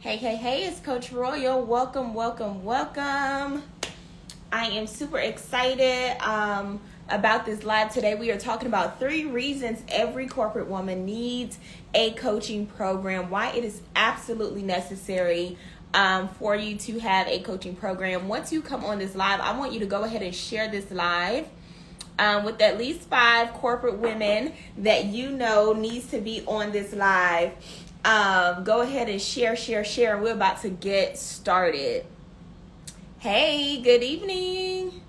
Hey, it's Coach Royal. Welcome. I am super excited about this live today. We are talking about 3 reasons every corporate woman needs a coaching program, why it is absolutely necessary for you to have a coaching program. Once you come on this live, I want you to go ahead and share this live with at least 5 corporate women that you know needs to be on this live. Go ahead and share. We're about to get started. Hey, good evening.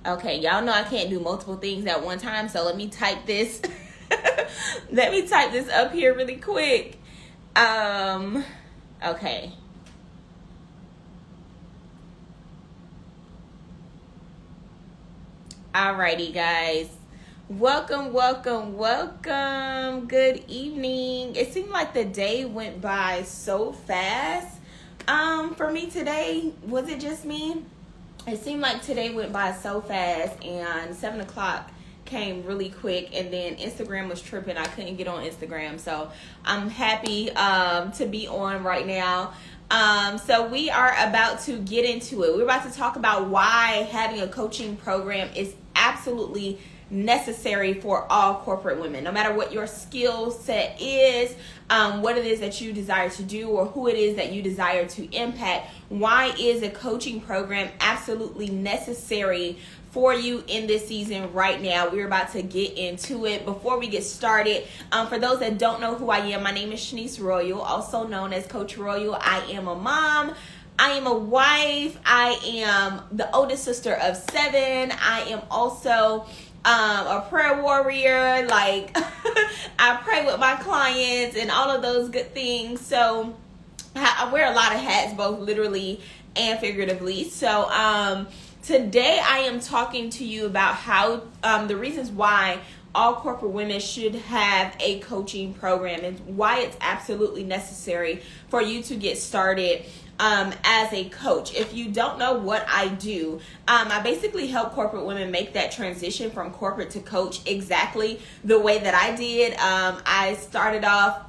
Okay, y'all know I can't do multiple things at one time, so let me type this. Let me type this up here really quick. Okay. Alrighty, guys. Welcome. Good evening. It seemed like the day went by so fast. For me today, was it just me? It seemed like today went by so fast, and 7 o'clock came really quick, and then Instagram was tripping. I couldn't get on Instagram, so I'm happy to be on right now. So we are about to get into it. We're about to talk about why having a coaching program is absolutely necessary for all corporate women, no matter what your skill set is, what it is that you desire to do, or who it is that you desire to impact. Why is a coaching program absolutely necessary for you in this season right now? We're about to get into it. Before we get started, for those that don't know who I am, my name is Shanice Royal, also known as Coach Royal. I am a mom. I am a wife. I am the oldest sister of 7. I am also a prayer warrior. Like I pray with my clients and all of those good things. So I wear a lot of hats, both literally and figuratively. So today I am talking to you about how the reasons why all corporate women should have a coaching program and why it's absolutely necessary for you to get started as a coach. If you don't know what I do, I basically help corporate women make that transition from corporate to coach exactly the way that I did. I started off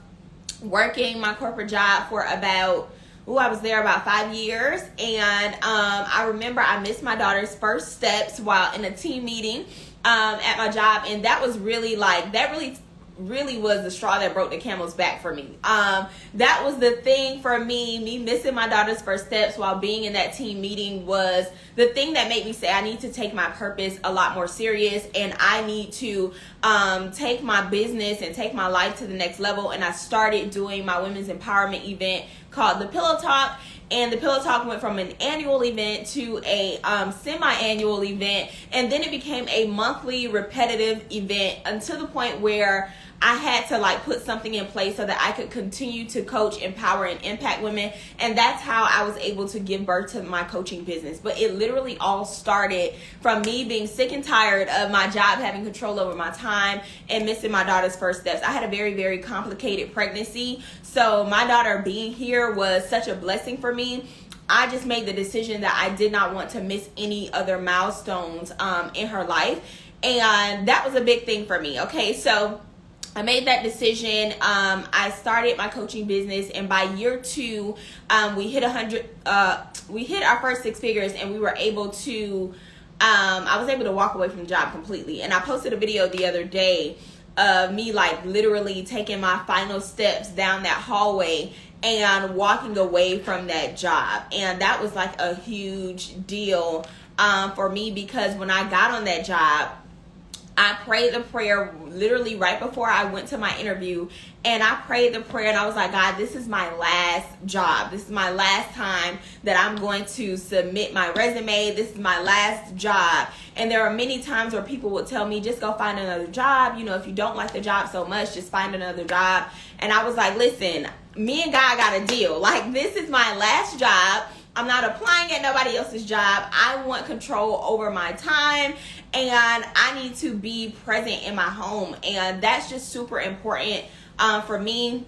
working my corporate job for about I was there about 5 years, and I remember I missed my daughter's first steps while in a team meeting at my job, and that was really really was the straw that broke the camel's back for me. That was the thing for me missing my daughter's first steps while being in that team meeting was the thing that made me say I need to take my purpose a lot more serious, and I need to take my business and take my life to the next level. And I started doing my women's empowerment event called the Pillow Talk. And the Pillow Talk went from an annual event to a semi-annual event, and then it became a monthly repetitive event until the point where I had to put something in place so that I could continue to coach, empower, and impact women. And that's how I was able to give birth to my coaching business. But it literally all started from me being sick and tired of my job having control over my time and missing my daughter's first steps. I had a very, very complicated pregnancy. So my daughter being here was such a blessing for me. I just made the decision that I did not want to miss any other milestones in her life. And that was a big thing for me. Okay, so I made that decision. I started my coaching business, and by year 2, we hit 100. We hit our first 6 figures, and we were able to. I was able to walk away from the job completely. And I posted a video the other day of me literally taking my final steps down that hallway and walking away from that job. And that was a huge deal for me, because when I got on that job, I prayed the prayer literally right before I went to my interview, and I prayed the prayer, and I was like, God, this is my last job. This is my last time that I'm going to submit my resume. This is my last job. And there are many times where people would tell me, just go find another job. If you don't like the job so much, just find another job. And I was like, listen, me and God got a deal. This is my last job. I'm not applying at nobody else's job. I want control over my time, and I need to be present in my home. And that's just super important for me.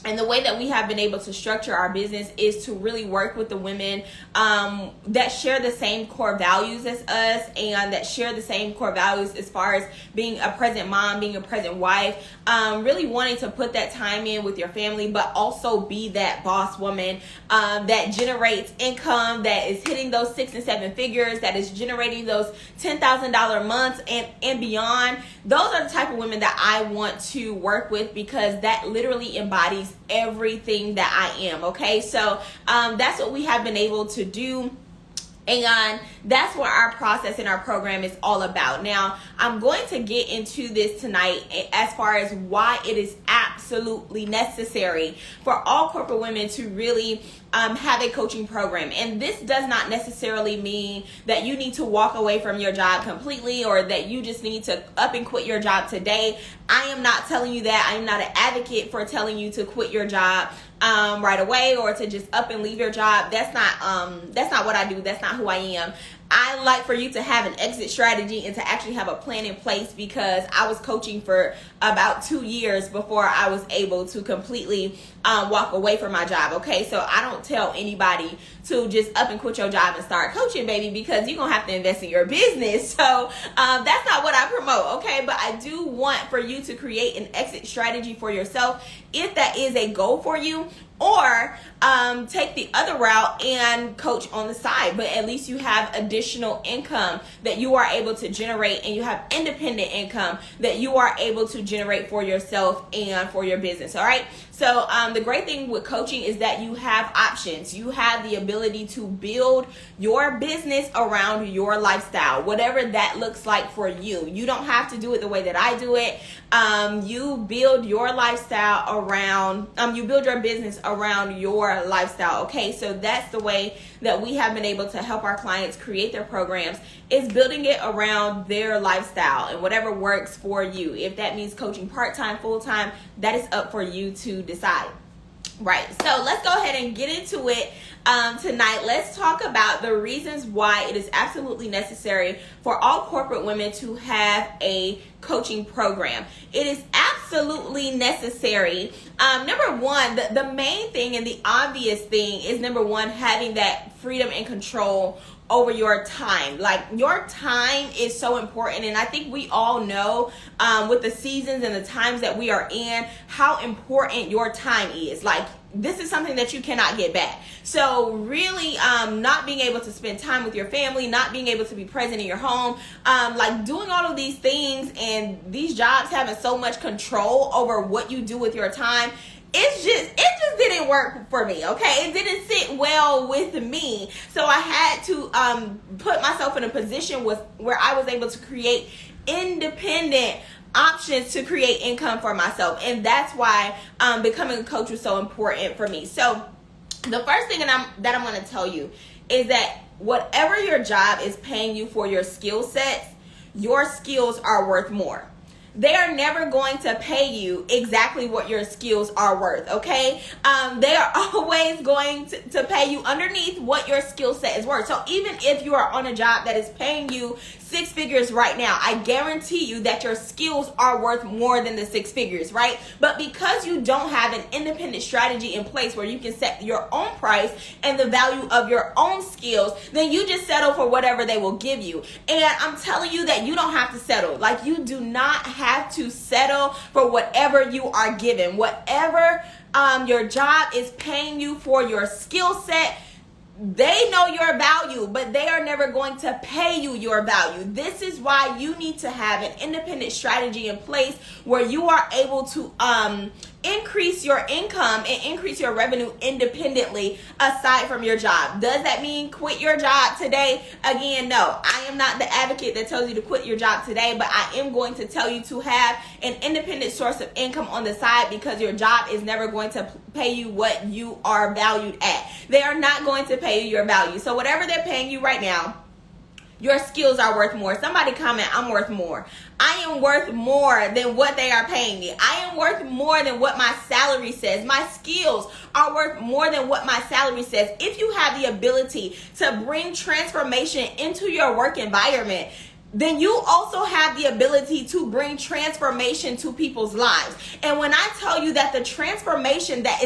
And the way that we have been able to structure our business is to really work with the women that share the same core values as us, and that share the same core values as far as being a present mom, being a present wife, really wanting to put that time in with your family, but also be that boss woman that generates income, that is hitting those 6 and 7 figures, that is generating those $10,000 months and beyond. Those are the type of women that I want to work with, because that literally embodies everything that I am. Okay, so that's what we have been able to do. And that's what our process and our program is all about. Now, I'm going to get into this tonight as far as why it is absolutely necessary for all corporate women to really have a coaching program. And this does not necessarily mean that you need to walk away from your job completely, or that you just need to up and quit your job today. I am not telling you that. I am not an advocate for telling you to quit your job right away, or to just up and leave your job. That's not what I do. That's not who I am. I like for you to have an exit strategy and to actually have a plan in place, because I was coaching for about 2 years before I was able to completely walk away from my job. Okay, so I don't tell anybody to just up and quit your job and start coaching, baby, because you're gonna have to invest in your business. So that's not what I promote. Okay, but I do want for you to create an exit strategy for yourself if that is a goal for you, or take the other route and coach on the side, but at least you have additional income that you are able to generate, and you have independent income that you are able to generate for yourself and for your business. All right, so the great thing with coaching is that you have options. You have the ability to build your business around your lifestyle, whatever that looks like for you. You don't have to do it the way that I do it. You build your lifestyle around, you build your business around your lifestyle. Okay, so that's the way that we have been able to help our clients create their programs, is building it around their lifestyle and whatever works for you. If that means coaching part-time, full-time, that is up for you to decide. Right, so let's go ahead and get into it tonight. Let's talk about the reasons why it is absolutely necessary for all corporate women to have a coaching program. It is absolutely necessary. Number one, the main thing and the obvious thing is, number one, having that freedom and control over your time. Like, your time is so important, and I think we all know with the seasons and the times that we are in, how important your time is. Like, this is something that you cannot get back. So really not being able to spend time with your family, not being able to be present in your home, like doing all of these things, and these jobs having so much control over what you do with your time, it just didn't work for me. Okay, it didn't sit well with me. So I had to put myself in a position where I was able to create independent options to create income for myself. And that's why becoming a coach was so important for me. So the first thing that I'm going to tell you is that whatever your job is paying you for your skill sets, your skills are worth more. They are never going to pay you exactly what your skills are worth, okay? They are always going to pay you underneath what your skill set is worth. So even if you are on a job that is paying you 6 figures right now, I guarantee you that your skills are worth more than the 6 figures, right? But because you don't have an independent strategy in place where you can set your own price and the value of your own skills, then you just settle for whatever they will give you. And I'm telling you that you don't have to settle. Like, you do not have to settle for whatever you are given. Whatever your job is paying you for your skill set, they know your value, but they are never going to pay you your value. This is why you need to have an independent strategy in place where you are able to increase your income and increase your revenue independently aside from your job. Does that mean quit your job today? Again, no. I am not the advocate that tells you to quit your job today, but I am going to tell you to have an independent source of income on the side, because your job is never going to pay you what you are valued at. They are not going to pay you your value. So whatever they're paying you right now, your skills are worth more. Somebody comment, I'm worth more. I am worth more than what they are paying me. I am worth more than what my salary says. My skills are worth more than what my salary says. If you have the ability to bring transformation into your work environment, then you also have the ability to bring transformation to people's lives. And when I tell you that the transformation that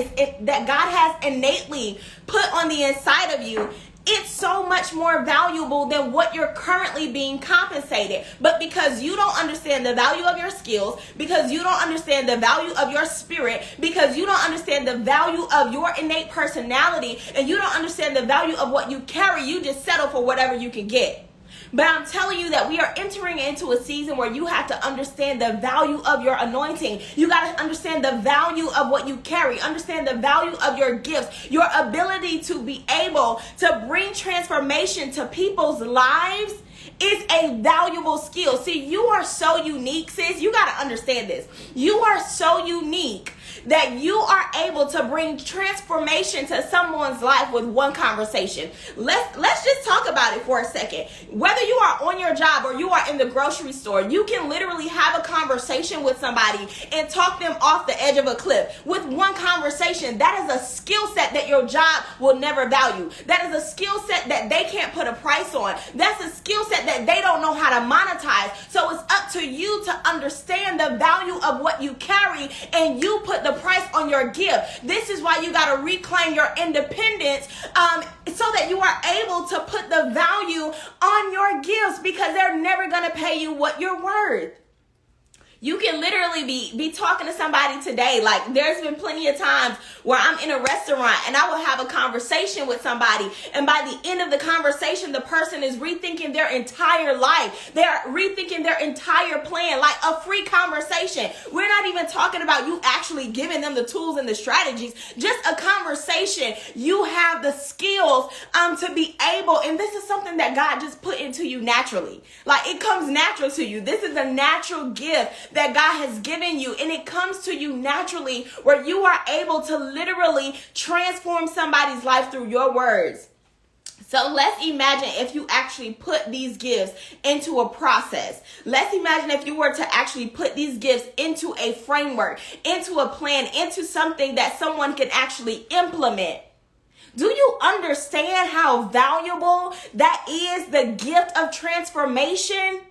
God has innately put on the inside of you, it's so much more valuable than what you're currently being compensated. But because you don't understand the value of your skills, because you don't understand the value of your spirit, because you don't understand the value of your innate personality, and you don't understand the value of what you carry, you just settle for whatever you can get. But I'm telling you that we are entering into a season where you have to understand the value of your anointing. You got to understand the value of what you carry. Understand the value of your gifts, your ability to be able to bring transformation to people's lives is a valuable skill. See, you are so unique, sis. You got to understand this. You are so unique that you are able to bring transformation to someone's life with one conversation. Let's just talk about it for a second. Whether you are on your job or you are in the grocery store, you can literally have a conversation with somebody and talk them off the edge of a cliff with one conversation. That is a skill set that your job will never value. That is a skill set that they can't put a price on. That's a skill set that they don't know how to monetize. So it's up to you to understand the value of what you carry, and you put the price on your gift. This is why you got to reclaim your independence, so that you are able to put the value on your gifts, because they're never going to pay you what you're worth. You can literally be talking to somebody today. Like, there's been plenty of times where I'm in a restaurant and I will have a conversation with somebody, and by the end of the conversation, the person is rethinking their entire life. They're rethinking their entire plan, like a free conversation. We're not even talking about you actually giving them the tools and the strategies, just a conversation. You have the skills to be able, and this is something that God just put into you naturally. Like, it comes natural to you. This is a natural gift that God has given you, and it comes to you naturally, where you are able to literally transform somebody's life through your words. So let's imagine if you actually put these gifts into a process. Let's imagine if you were to actually put these gifts into a framework, into a plan, into something that someone can actually implement. Do you understand how valuable that is, the gift of transformation?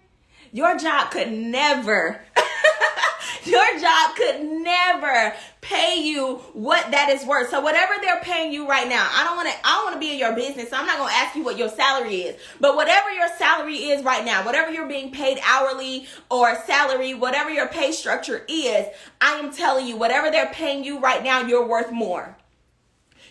Your job could never pay you what that is worth. So whatever they're paying you right now, I don't want to be in your business, so I'm not going to ask you what your salary is. But whatever your salary is right now, whatever you're being paid hourly or salary, whatever your pay structure is, I am telling you, whatever they're paying you right now, you're worth more.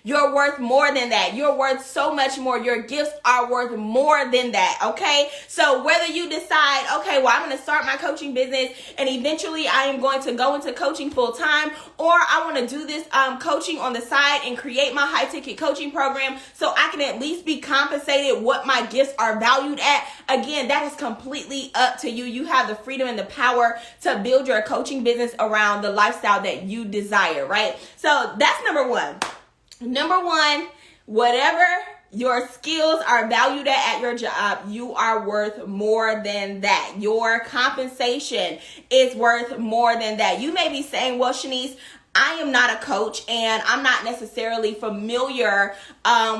You're worth more than that. You're worth so much more. Your gifts are worth more than that, okay? So whether you decide, okay, well, I'm going to start my coaching business and eventually I am going to go into coaching full time, or I want to do this coaching on the side and create my high ticket coaching program so I can at least be compensated what my gifts are valued at. Again, that is completely up to you. You have the freedom and the power to build your coaching business around the lifestyle that you desire, right? So that's number one. Number one, whatever your skills are valued at your job, you are worth more than that. Your compensation is worth more than that. You may be saying, well, Shanice, I am not a coach and I'm not necessarily familiar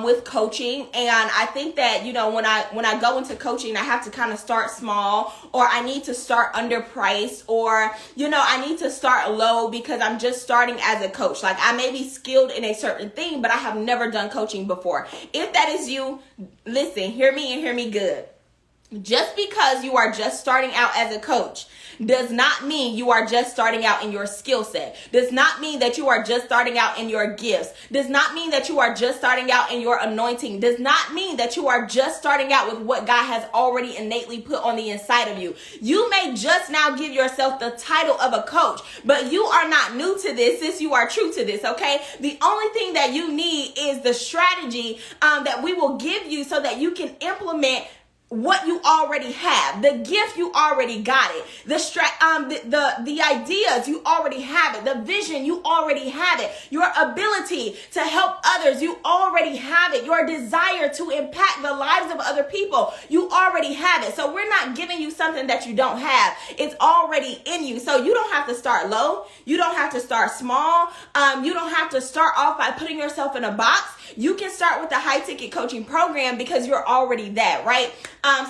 with coaching, and I think that, you know, when I go into coaching, I have to kind of start small, or I need to start underpriced, or, you know, I need to start low because I'm just starting as a coach. Like, I may be skilled in a certain thing, but I have never done coaching before. If that is you, listen, hear me and hear me good. Just because you are just starting out as a coach does not mean you are just starting out in your skill set. Does not mean that you are just starting out in your gifts. Does not mean that you are just starting out in your anointing. Does not mean that you are just starting out with what God has already innately put on the inside of you. You may just now give yourself the title of a coach, but you are not new to this, sis. You are true to this, okay? The only thing that you need is the strategy that we will give you so that you can implement what you already have. The gift, you already got it. The ideas, you already have it. The vision, you already have it. Your ability to help others, you already have it. Your desire to impact the lives of other people, you already have it. So we're not giving you something that you don't have. It's already in you. So you don't have to start low. You don't have to start small. You don't have to start off by putting yourself in a box. You can start with the high ticket coaching program because you're already that, right?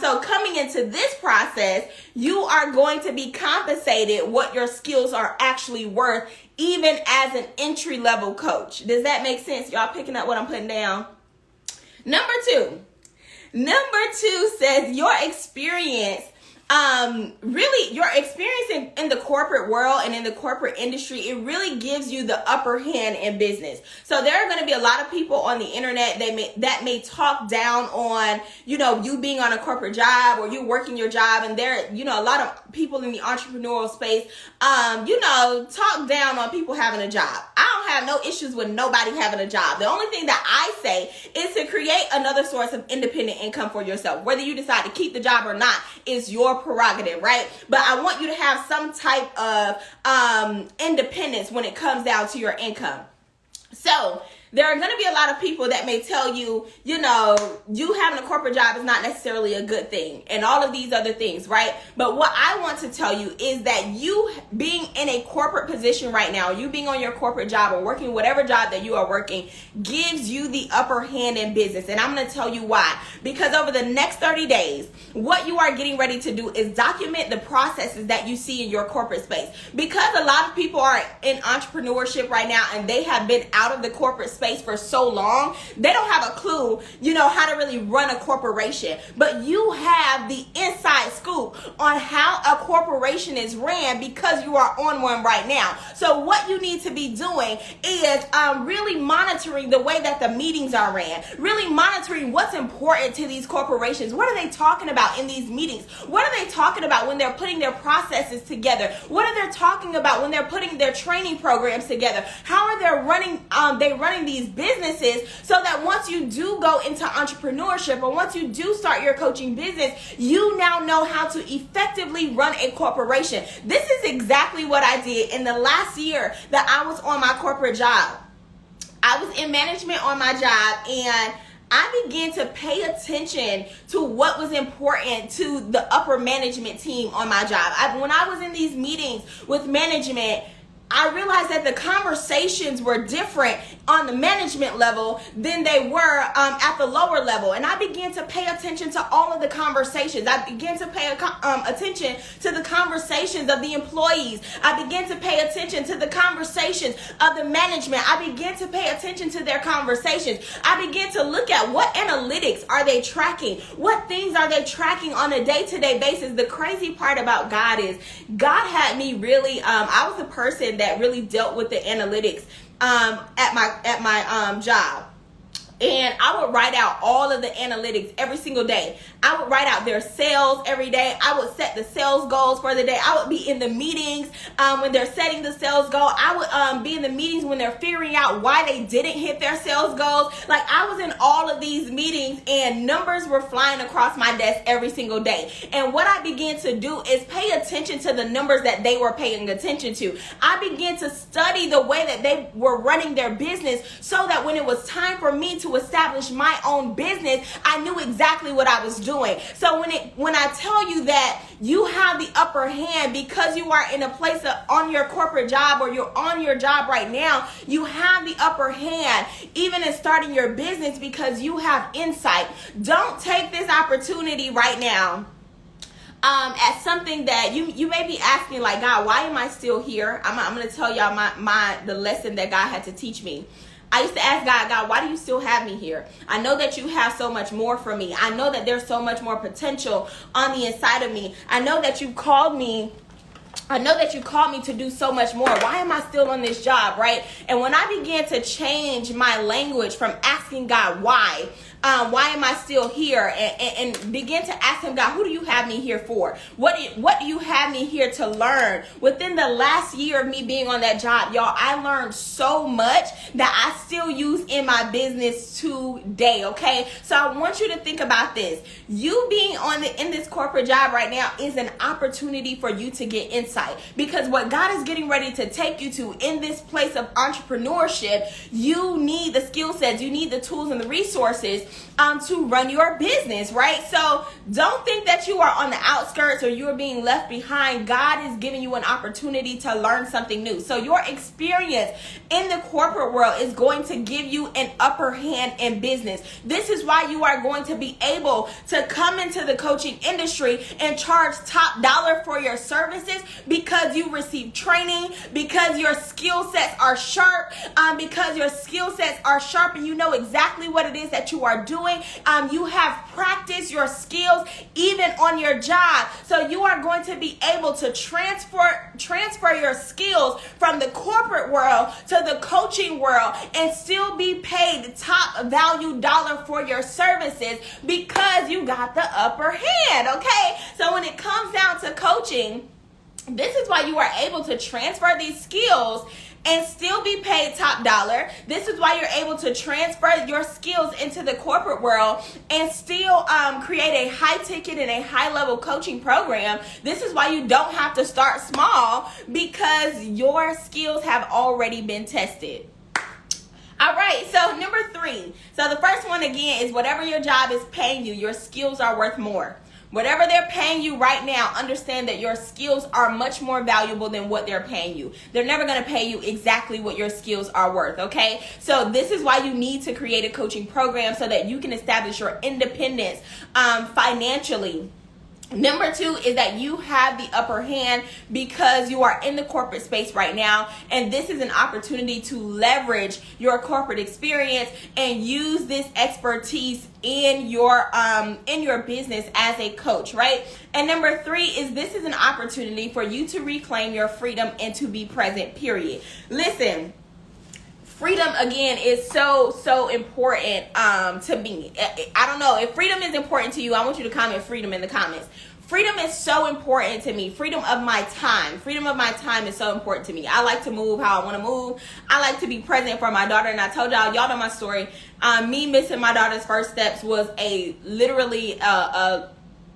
So coming into this process, you are going to be compensated what your skills are actually worth even as an entry-level coach. Does that make sense? Y'all picking up what I'm putting down? Number two says your experience, really your experience in the corporate world and in the corporate industry, it really gives you the upper hand in business. So there are going to be a lot of people on the internet that may talk down on, you being on a corporate job or you working your job, and there, a lot of people in the entrepreneurial space, talk down on people having a job. I don't have no issues with nobody having a job. The only thing that I say is to create another source of independent income for yourself. Whether you decide to keep the job or not is your prerogative, right? But I want you to have some type of independence when it comes down to your income. So there are going to be a lot of people that may tell you, you having a corporate job is not necessarily a good thing and all of these other things, right? But what I want to tell you is that you being in a corporate position right now, you being on your corporate job or working whatever job that you are working, gives you the upper hand in business. And I'm going to tell you why. Because over the next 30 days, what you are getting ready to do is document the processes that you see in your corporate space. Because a lot of people are in entrepreneurship right now and they have been out of the corporate space for so long, they don't have a clue, how to really run a corporation. But you have the inside scoop on how a corporation is ran because you are on one right now. So what you need to be doing is really monitoring the way that the meetings are ran, really monitoring what's important to these corporations. What are they talking about in these meetings? What are they talking about when they're putting their processes together? What are they talking about when they're putting their training programs together? How are they running these businesses so that once you do go into entrepreneurship or once you do start your coaching business, you now know how to effectively run a corporation. This is exactly what I did in the last year that I was on my corporate job. I was in management on my job, and I began to pay attention to what was important to the upper management team on my job. When I was in these meetings with management, I realized that the conversations were different on the management level than they were at the lower level. And I began to pay attention to all of the conversations. I began to pay attention to the conversations of the employees. I began to pay attention to the conversations of the management. I began to pay attention to their conversations. I began to look at what analytics are they tracking? What things are they tracking on a day-to-day basis? The crazy part about God is God had me really, I was a person that really dealt with the analytics at my job. And I would write out all of the analytics every single day. I would write out their sales every day. I would set the sales goals for the day. I would be in the meetings when they're setting the sales goal. I would be in the meetings when they're figuring out why they didn't hit their sales goals. Like, I was in all of these meetings and numbers were flying across my desk every single day. And what I began to do is pay attention to the numbers that they were paying attention to. I began to study the way that they were running their business so that when it was time for me to establish my own business, I knew exactly what I was doing. So when I tell you that you have the upper hand because you are in a place on your corporate job or you're on your job right now, you have the upper hand even in starting your business because you have insight. Don't take this opportunity right now as something that you may be asking, like, God, why am I still here? I'm going to tell y'all the lesson that God had to teach me. I used to ask God, why do you still have me here? I know that you have so much more for me. I know that there's so much more potential on the inside of me. I know that you called me to do so much more. Why am I still on this job, right? And when I began to change my language from asking God why am I still here, and begin to ask him, God, who do you have me here for? What do you have me here to learn? Within the last year of me being on that job, y'all, I learned so much that I still use in my business today, okay? So I want you to think about this. You being in this corporate job right now is an opportunity for you to get insight, because what God is getting ready to take you to in this place of entrepreneurship, you need the skill sets, you need the tools and the resources to run your business, right? So don't think that you are on the outskirts or you're being left behind. God is giving you an opportunity to learn something new. So your experience in the corporate world is going to give you an upper hand in business. This is why you are going to be able to come into the coaching industry and charge top dollar for your services, because you receive training, because your skill sets are sharp, and you know exactly what it is that you are doing. You have practiced your skills even on your job. So you are going to be able to transfer your skills from the corporate world to the coaching world and still be paid top value dollar for your services, because you got the upper hand, okay? So when it comes down to coaching, this is why you are able to transfer these skills and still be paid top dollar. This is why you're able to transfer your skills into the corporate world and still create a high ticket and a high level coaching program. This is why you don't have to start small, because your skills have already been tested. All right, so number 3. So the first one again is whatever your job is paying you, your skills are worth more. Whatever they're paying you right now, understand that your skills are much more valuable than what they're paying you. They're never going to pay you exactly what your skills are worth, okay? So this is why you need to create a coaching program so that you can establish your independence financially. Number 2 is that you have the upper hand because you are in the corporate space right now, and this is an opportunity to leverage your corporate experience and use this expertise in your business as a coach, right? And number 3 is this is an opportunity for you to reclaim your freedom and to be present, period. Listen, freedom, again, is so important to me. I don't know. If freedom is important to you, I want you to comment freedom in the comments. Freedom is so important to me. Freedom of my time. Freedom of my time is so important to me. I like to move how I want to move. I like to be present for my daughter. And I told y'all know my story. Me missing my daughter's first steps was literally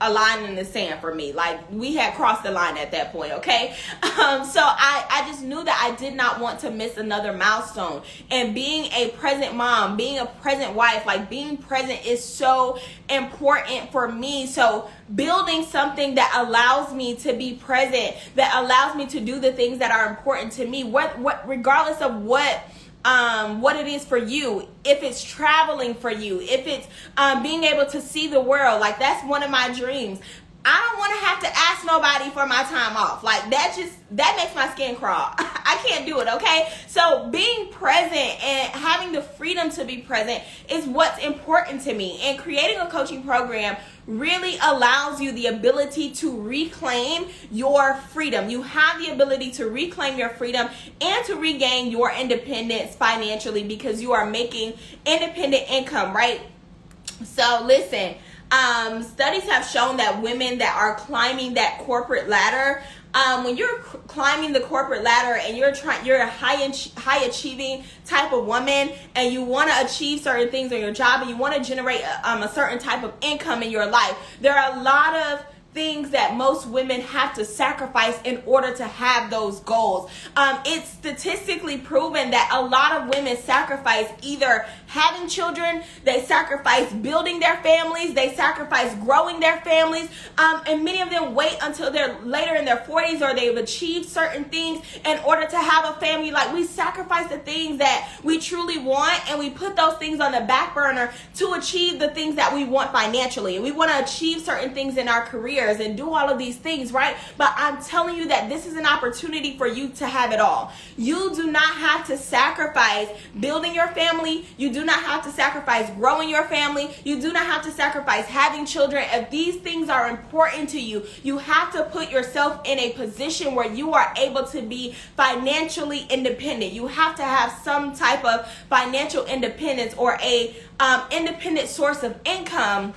a line in the sand for me. Like, we had crossed the line at that point, okay? So I just knew that I did not want to miss another milestone. And being a present mom, being a present wife, like being present is so important for me. So building something that allows me to be present, that allows me to do the things that are important to me, regardless of what it is for you, if it's traveling for you, if it's being able to see the world. Like, that's one of my dreams. I don't want to have to ask nobody for my time off. Like, that makes my skin crawl. I can't do it, okay? So being present and having the freedom to be present is what's important to me. And creating a coaching program really allows you the ability to reclaim your freedom. You have the ability to reclaim your freedom and to regain your independence financially, because you are making independent income, right? So listen, studies have shown that women that are climbing that corporate ladder, when you're climbing the corporate ladder and you're a high achieving type of woman, and you want to achieve certain things on your job, and you want to generate a certain type of income in your life, there are a lot of things that most women have to sacrifice in order to have those goals. It's statistically proven that a lot of women sacrifice either having children, they sacrifice building their families, they sacrifice growing their families, and many of them wait until they're later in their 40s or they've achieved certain things in order to have a family. Like, we sacrifice the things that we truly want, and we put those things on the back burner to achieve the things that we want financially. And we want to achieve certain things in our careers and do all of these things, right? But I'm telling you that this is an opportunity for you to have it all. You do not have to sacrifice building your family. You do not have to sacrifice growing your family. You do not have to sacrifice having children. If these things are important to you, you have to put yourself in a position where you are able to be financially independent. You have to have some type of financial independence or a independent source of income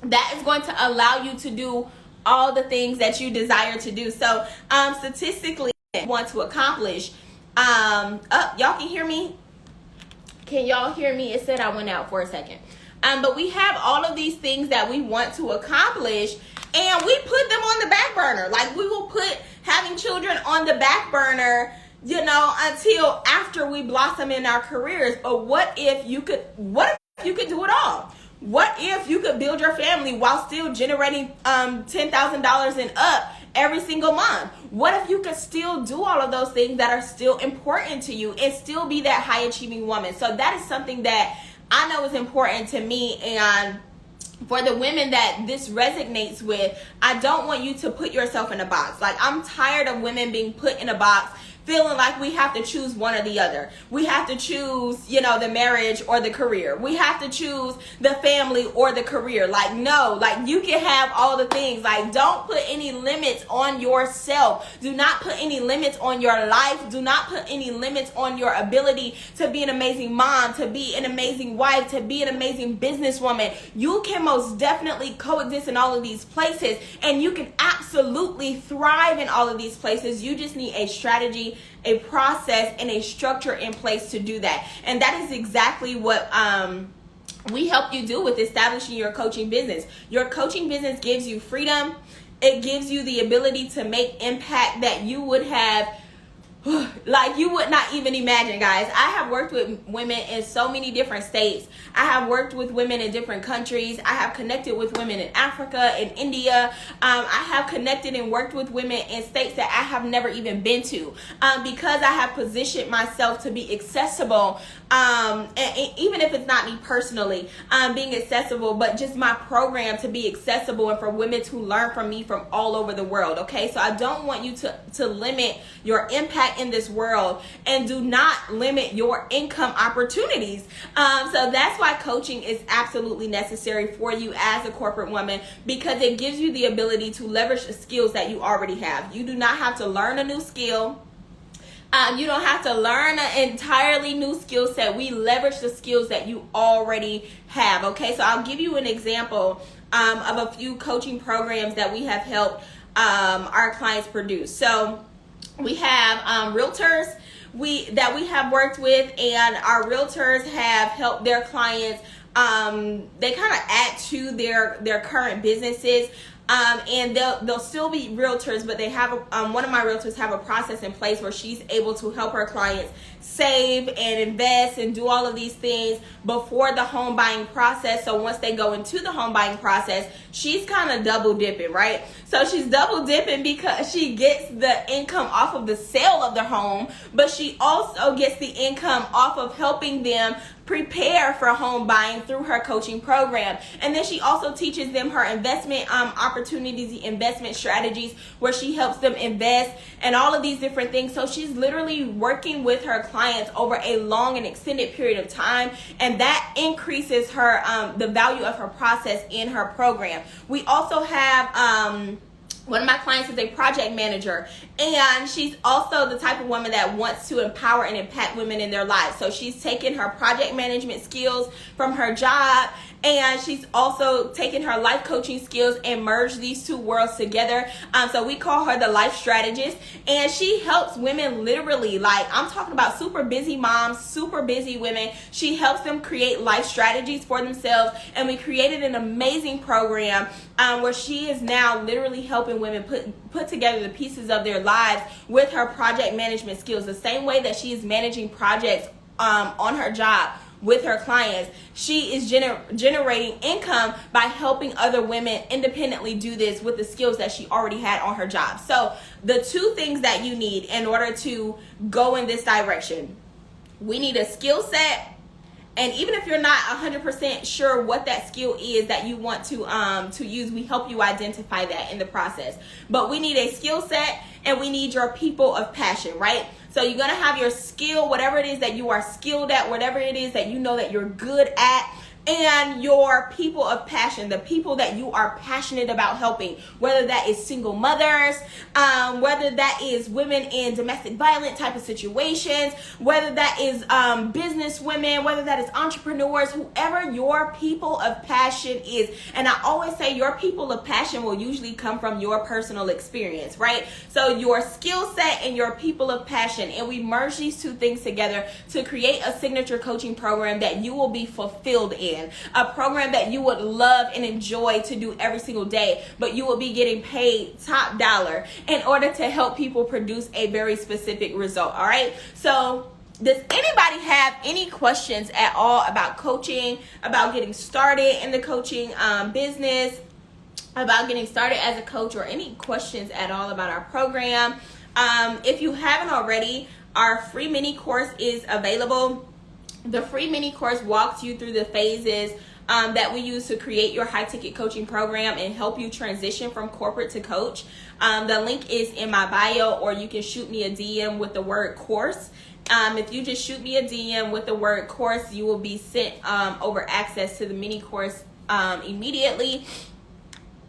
that is going to allow you to do all the things that you desire to do. So statistically, want to accomplish, y'all can hear me? Can y'all hear me? It said I went out for a second. But we have all of these things that we want to accomplish, and we put them on the back burner. Like, we will put having children on the back burner, until after we blossom in our careers. But what if you could do it all? What if you could build your family while still generating $10,000 and up every single month? What if you could still do all of those things that are still important to you and still be that high achieving woman? So that is something that I know is important to me, and for the women that this resonates with, I don't want you to put yourself in a box. Like, I'm tired of women being put in a box, feeling like we have to choose one or the other. We have to choose, the marriage or the career. We have to choose the family or the career. Like, no, like, you can have all the things. Like, don't put any limits on yourself. Do not put any limits on your life. Do not put any limits on your ability to be an amazing mom, to be an amazing wife, to be an amazing businesswoman. You can most definitely coexist in all of these places, and you can absolutely thrive in all of these places. You just need a strategy, a process, and a structure in place to do that. And that is exactly what we help you do with establishing your coaching business. Your coaching business gives you freedom. It gives you the ability to make impact that you would have, like, you would not even imagine, guys. I have worked with women in so many different states. I have worked with women in different countries. I have connected with women in Africa, in India. I have connected and worked with women in states that I have never even been to, because I have positioned myself to be accessible, and even if it's not me personally being accessible, but just my program to be accessible and for women to learn from me from all over the world. Okay, so I don't want you to limit your impact in this world, and do not limit your income opportunities. So that's why coaching is absolutely necessary for you as a corporate woman, because it gives you the ability to leverage the skills that you already have. You do not have to learn a new skill. You don't have to learn an entirely new skill set. We leverage the skills that you already have. Okay, so I'll give you an example of a few coaching programs that we have helped our clients produce. So we have realtors that we have worked with, and our realtors have helped their clients. They kind of add to their current businesses. And they'll still be realtors, but they have one of my realtors have a process in place where she's able to help her clients save and invest and do all of these things before the home buying process. So once they go into the home buying process, she's kind of double dipping, right? So she's double dipping because she gets the income off of the sale of their home, but she also gets the income off of helping them prepare for home buying through her coaching program. And then she also teaches them her investment opportunities, the investment strategies, where she helps them invest and all of these different things. So she's literally working with her clients over a long and extended period of time, and that increases her the value of her process in her program. We also have one of my clients is a project manager, and she's also the type of woman that wants to empower and impact women in their lives. So she's taken her project management skills from her job, and she's also taken her life coaching skills and merged these two worlds together. So we call her the life strategist, and she helps women literally, like, I'm talking about super busy moms, super busy women. She helps them create life strategies for themselves, and we created an amazing program where she is now literally helping women put together the pieces of their lives with her project management skills. The same way that she is managing projects on her job with her clients, she is generating income by helping other women independently do this with the skills that she already had on her job. So the two things that you need in order to go in this direction: we need a skill set. And even if you're not 100% sure what that skill is that you want to use, we help you identify that in the process. But we need a skill set, and we need your people of passion, right? So you're going to have your skill, whatever it is that you are skilled at, whatever it is that you know that you're good at, and your people of passion, the people that you are passionate about helping, whether that is single mothers, whether that is women in domestic violence type of situations, whether that is business women, whether that is entrepreneurs, whoever your people of passion is. And I always say your people of passion will usually come from your personal experience, right? So your skill set and your people of passion, and we merge these two things together to create a signature coaching program that you will be fulfilled in. A program that you would love and enjoy to do every single day, but you will be getting paid top dollar in order to help people produce a very specific result. All right, so Does anybody have any questions at all about coaching, about getting started in the coaching business, about getting started as a coach, or any questions at all about our program? If you haven't already, our free mini course is available. The free mini course walks you through the phases that we use to create your high ticket coaching program and help you transition from corporate to coach. The link is in my bio, or you can shoot me a DM with the word course. If you just shoot me a DM with the word course, you will be sent over access to the mini course immediately.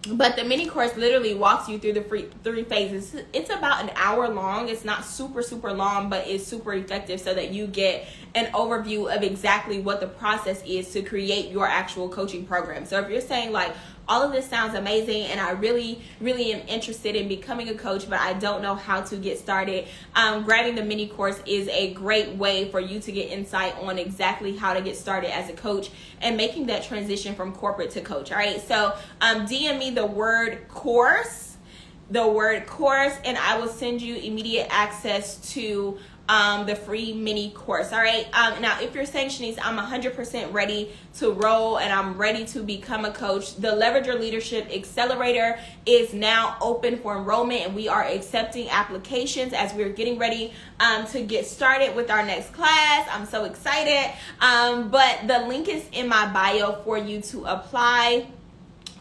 But the mini course literally walks you through the three phases. It's about an hour long. It's not super long, but it's super effective so that you get an overview of exactly what the process is to create your actual coaching program. So if you're saying like, all of this sounds amazing and I really am interested in becoming a coach, but I don't know how to get started, grabbing the mini course is a great way for you to get insight on exactly how to get started as a coach and making that transition from corporate to coach. All right, so DM me the word course, and I will send you immediate access to the free mini course. All right. Now, if you're saying, Shanice, I'm 100% ready to roll and I'm ready to become a coach, the Leverage Your Leadership Accelerator is now open for enrollment, and we are accepting applications as we're getting ready to get started with our next class. I'm so excited. But the link is in my bio for you to apply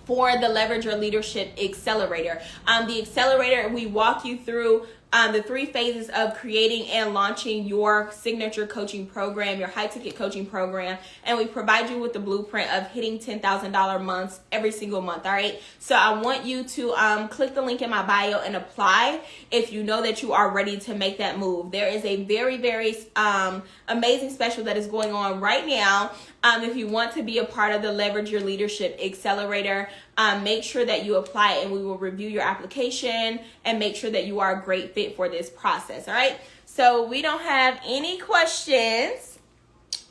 for the Leverage Your Leadership Accelerator. The accelerator, we walk you through the three phases of creating and launching your signature coaching program, your high ticket coaching program, and we provide you with the blueprint of hitting $10,000 months every single month. All right, so I want you to click the link in my bio and apply if you know that you are ready to make that move. There is a very amazing special that is going on right now. If you want to be a part of the Leverage Your Leadership Accelerator, make sure that you apply and we will review your application and make sure that you are a great fit for this process. All right, so we don't have any questions.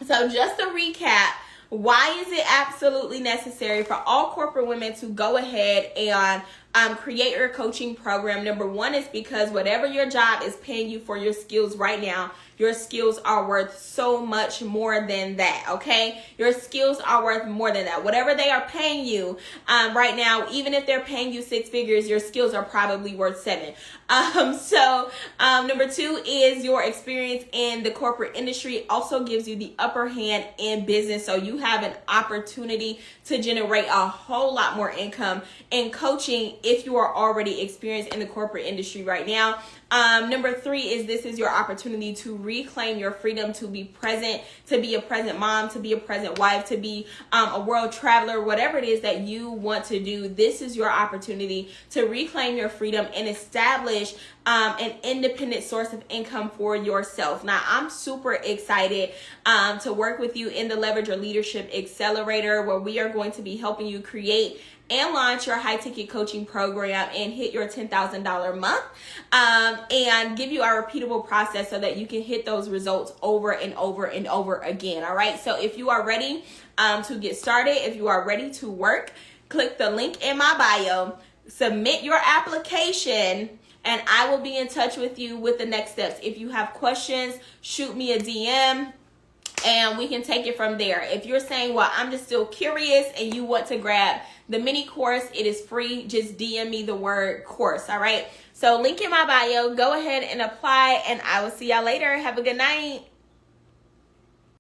So just to recap, why is it absolutely necessary for all corporate women to go ahead and create your coaching program? Number one is because whatever your job is paying you for your skills right now, your skills are worth so much more than that, okay? Your skills are worth more than that. Whatever they are paying you right now, even if they're paying you six figures, your skills are probably worth seven. Number two is your experience in the corporate industry also gives you the upper hand in business. So you have an opportunity to generate a whole lot more income in coaching if you are already experienced in the corporate industry right now. Number three is this is your opportunity to reclaim your freedom to be present, to be a present mom, to be a present wife, to be a world traveler, whatever it is that you want to do. This is your opportunity to reclaim your freedom and establish an independent source of income for yourself. Now, I'm super excited to work with you in the Leverage Your Leadership Accelerator, where we are going to be helping you create and launch your high ticket coaching program and hit your $10,000 month and give you our repeatable process so that you can hit those results over and over again. All right. So if you are ready to get started, if you are ready to work, click the link in my bio, submit your application, and I will be in touch with you with the next steps. If you have questions, shoot me a DM. And we can take it from there. If you're saying, well, I'm just still curious and you want to grab the mini course, it is free. Just DM me the word course. All right. So link in my bio. Go ahead and apply, and I will see y'all later. Have a good night.